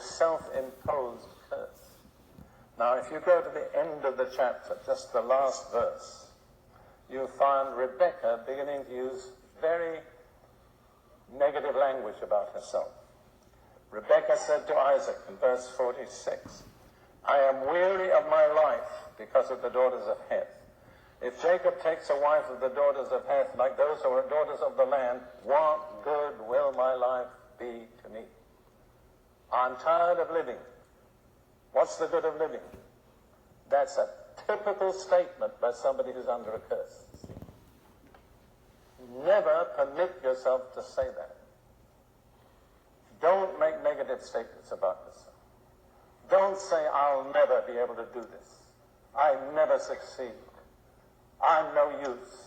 self-imposed curse. Now, if you go to the end of the chapter, just the last verse, you find Rebekah beginning to use very negative language about herself. Rebekah said to Isaac in verse 46, I am weary of my life because of the daughters of Heth. If Jacob takes a wife of the daughters of Heth, like those who are daughters of the land, what good will my life be to me? I'm tired of living. What's the good of living? That's a typical statement by somebody who's under a curse. Never permit yourself to say that. Don't make negative statements about yourself. Don't say, I'll never be able to do this. I never succeed. I'm no use.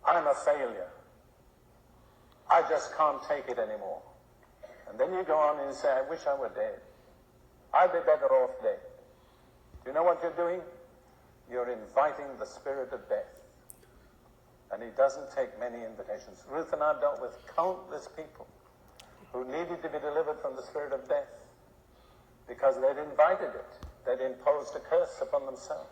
I'm a failure. I just can't take it anymore. And then you go on and you say, I wish I were dead. I'd be better off dead. Do you know what you're doing? You're inviting the spirit of death. And he doesn't take many invitations. Ruth and I dealt with countless people who needed to be delivered from the spirit of death because they'd invited it. They'd imposed a curse upon themselves.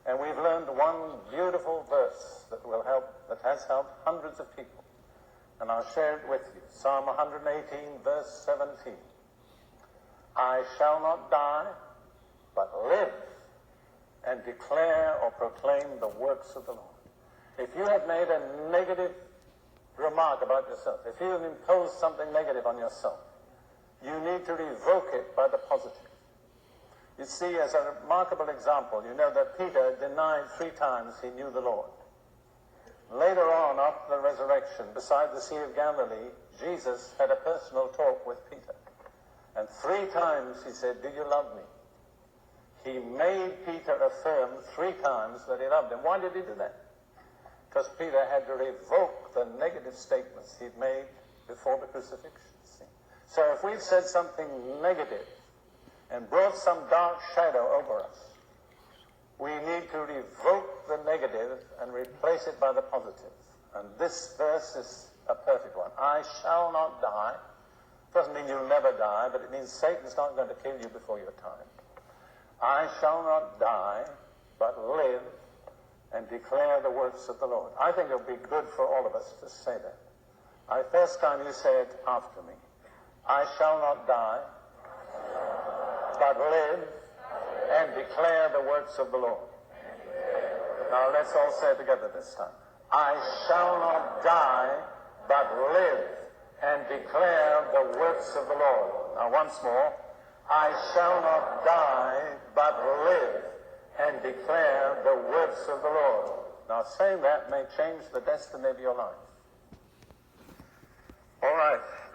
And we've learned one beautiful verse that has helped hundreds of people. And I'll share it with you. Psalm 118, verse 17. I shall not die, but live and declare or proclaim the works of the Lord. If you have made a negative remark about yourself, if you have imposed something negative on yourself, you need to revoke it by the positive. You see, as a remarkable example, you know that Peter denied 3 times he knew the Lord. Later on, after the resurrection, beside the Sea of Galilee, Jesus had a personal talk with Peter. And 3 times he said, do you love me? He made Peter affirm 3 times that he loved him. Why did he do that? Because Peter had to revoke the negative statements he'd made before the crucifixion. See? So if we've said something negative and brought some dark shadow over us, we need to revoke the negative and replace it by the positive. And this verse is a perfect one. I shall not die. Doesn't mean you'll never die, but it means Satan's not going to kill you before your time. I shall not die, but live and declare the works of the Lord. I think it would be good for all of us to say that. First time you say it after me. I shall not die, but live and declare the works of the Lord. Now let's all say it together this time. I shall not die, but live and declare the works of the Lord. Now once more. I shall not die, but live and declare the works of the Lord. Now saying that may change the destiny of your life. All right.